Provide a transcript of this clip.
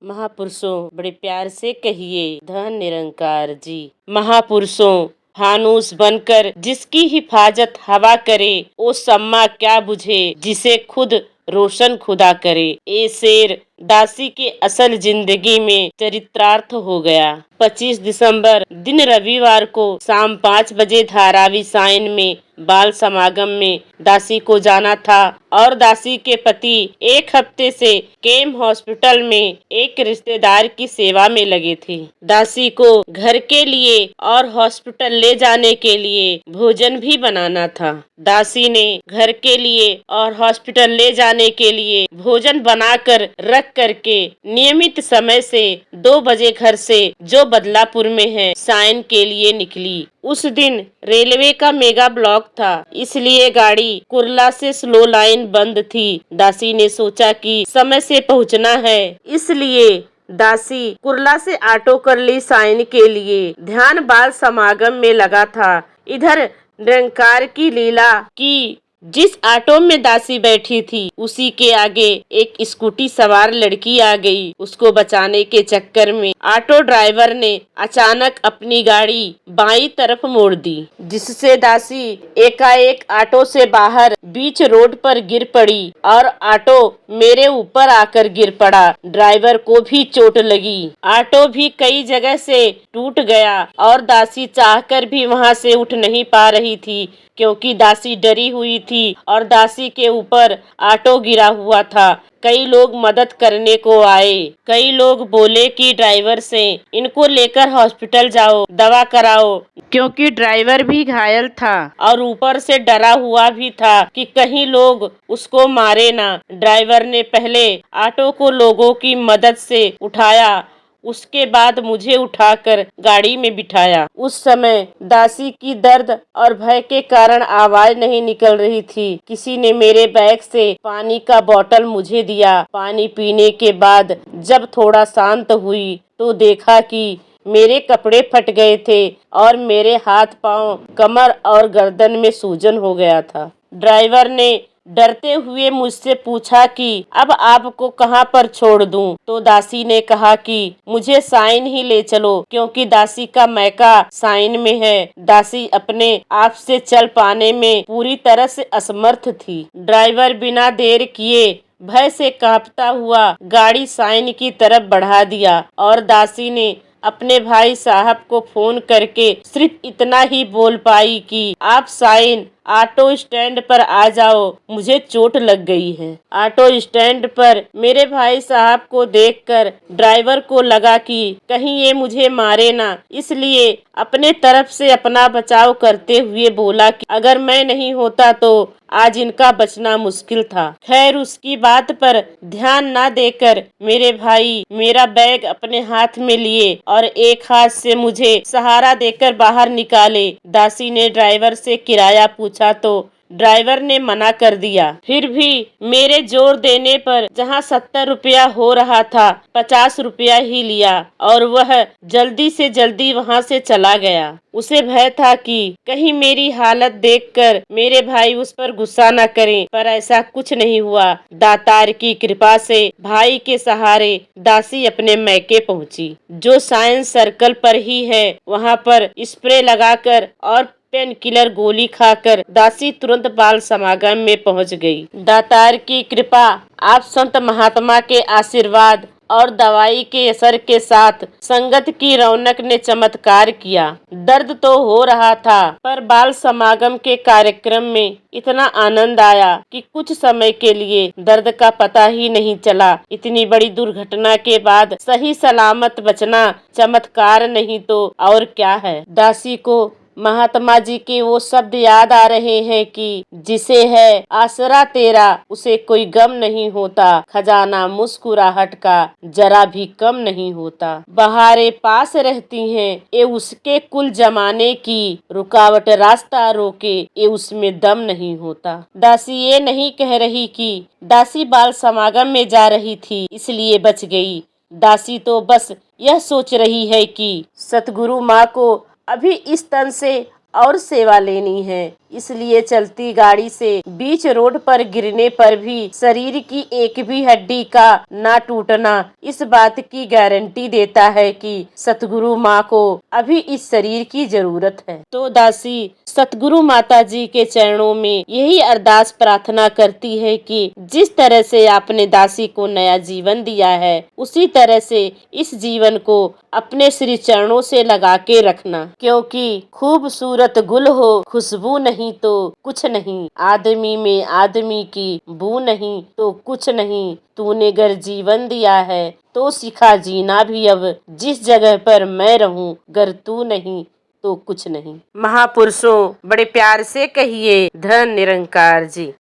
महापुरुषों बड़े प्यार से कहिए धन निरंकार जी। महापुरुषों फानूस बनकर जिसकी हिफाजत हवा करे, ओ सम्मा क्या बुझे जिसे खुद रोशन खुदा करे। ए शेर दासी के असल जिंदगी में चरित्रार्थ हो गया। 25 दिसंबर दिन रविवार को शाम 5 बजे धारावी साइन में बाल समागम में दासी को जाना था और दासी के पति एक हफ्ते से केम हॉस्पिटल में एक रिश्तेदार की सेवा में लगे थे। दासी को घर के लिए और हॉस्पिटल ले जाने के लिए भोजन भी बनाना था। दासी ने घर के लिए और हॉस्पिटल ले जाने के लिए भोजन बनाकर रख करके नियमित समय से 2 बजे घर से, जो बदलापुर में है, साइन के लिए निकली। उस दिन रेलवे का मेगा ब्लॉक था, इसलिए गाड़ी कुर्ला से स्लो लाइन बंद थी। दासी ने सोचा कि समय से पहुंचना है, इसलिए दासी कुर्ला से ऑटो कर ली साइन के लिए। ध्यान बाल समागम में लगा था। इधर निरंकार की लीला की जिस ऑटो में दासी बैठी थी उसी के आगे एक स्कूटी सवार लड़की आ गई। उसको बचाने के चक्कर में ऑटो ड्राइवर ने अचानक अपनी गाड़ी बाईं तरफ मोड़ दी, जिससे दासी एकाएक ऑटो से बाहर बीच रोड पर गिर पड़ी और ऑटो मेरे ऊपर आकर गिर पड़ा। ड्राइवर को भी चोट लगी। ऑटो भी कई जगह से टूट गया और दासी चाहकर भी वहां से उठ नहीं पा रही थी, क्योंकि दासी डरी हुई थी और दासी के ऊपर ऑटो गिरा हुआ था। कई लोग मदद करने को आए। कई लोग बोले कि ड्राइवर से इनको लेकर हॉस्पिटल जाओ, दवा कराओ, क्योंकि ड्राइवर भी घायल था और ऊपर से डरा हुआ भी था कि कहीं लोग उसको मारे ना। ड्राइवर ने पहले ऑटो को लोगों की मदद से उठाया, उसके बाद मुझे उठाकर गाड़ी में बिठाया। उस समय दासी की दर्द और भय के कारण आवाज नहीं निकल रही थी। किसी ने मेरे बैग से पानी का बोतल मुझे दिया। पानी पीने के बाद जब थोड़ा शांत हुई तो देखा कि मेरे कपड़े फट गए थे और मेरे हाथ पांव, कमर और गर्दन में सूजन हो गया था। ड्राइवर ने डरते हुए मुझसे पूछा कि अब आपको कहाँ पर छोड़ दूं? तो दासी ने कहा कि मुझे साइन ही ले चलो, क्योंकि दासी का मैका साइन में है। दासी अपने आप से चल पाने में पूरी तरह से असमर्थ थी। ड्राइवर बिना देर किए भय से कांपता हुआ गाड़ी साइन की तरफ बढ़ा दिया और दासी ने अपने भाई साहब को फोन करके सिर्फ इतना ही बोल पाई कि आप साइन ऑटो स्टैंड पर आ जाओ, मुझे चोट लग गई है। ऑटो स्टैंड पर मेरे भाई साहब को देखकर ड्राइवर को लगा कि कहीं ये मुझे मारे ना, इसलिए अपने तरफ से अपना बचाव करते हुए बोला कि अगर मैं नहीं होता तो आज इनका बचना मुश्किल था। खैर, उसकी बात पर ध्यान ना देकर मेरे भाई मेरा बैग अपने हाथ में लिए और एक हाथ से मुझे सहारा देकर बाहर निकाले। दासी ने ड्राइवर से किराया पूछा तो ड्राइवर ने मना कर दिया। फिर भी मेरे जोर देने पर जहां 70 रुपया हो रहा था, 50 रुपया ही लिया और वह जल्दी से जल्दी वहां से चला गया। उसे भय था कि कहीं मेरी हालत देखकर मेरे भाई उस पर गुस्सा न करें, पर ऐसा कुछ नहीं हुआ। दातार की कृपा से भाई के सहारे दासी अपने मैके पहुंची, जो साइंस सर्कल पर ही है। वहां पर स्प्रे लगाकर और पेन किलर गोली खाकर दासी तुरंत बाल समागम में पहुंच गई। दातार की कृपा, आप संत महात्मा के आशीर्वाद और दवाई के असर के साथ संगत की रौनक ने चमत्कार किया। दर्द तो हो रहा था, पर बाल समागम के कार्यक्रम में इतना आनंद आया कि कुछ समय के लिए दर्द का पता ही नहीं चला। इतनी बड़ी दुर्घटना के बाद सही सलामत बचना चमत्कार नहीं तो और क्या है। दासी को महात्मा जी के वो शब्द याद आ रहे हैं कि जिसे है आसरा तेरा उसे कोई गम नहीं होता, खजाना मुस्कुराहट का जरा भी कम नहीं होता। बहारें पास रहती हैं ये उसके कुल जमाने की, रुकावट रास्ता रोके ये उसमें दम नहीं होता। दासी ये नहीं कह रही कि दासी बाल समागम में जा रही थी इसलिए बच गई। दासी तो बस यह सोच रही है कि सतगुरु माँ को अभी इस तन से और सेवा लेनी है। इसलिए चलती गाड़ी से बीच रोड पर गिरने पर भी शरीर की एक भी हड्डी का ना टूटना इस बात की गारंटी देता है कि सतगुरु माँ को अभी इस शरीर की जरूरत है। तो दासी सतगुरु माता जी के चरणों में यही अरदास प्रार्थना करती है कि जिस तरह से आपने दासी को नया जीवन दिया है उसी तरह से इस जीवन को अपने श्री चरणों से लगा के रखना, क्योंकि खूबसूरत गुल हो खुशबू नहीं तो कुछ नहीं, आदमी में आदमी की बू नहीं तो कुछ नहीं, तूने गर जीवन दिया है तो सिखा जीना भी अब, जिस जगह पर मैं रहूं गर तू नहीं तो कुछ नहीं। महापुरुषों बड़े प्यार से कहिए धन निरंकार जी।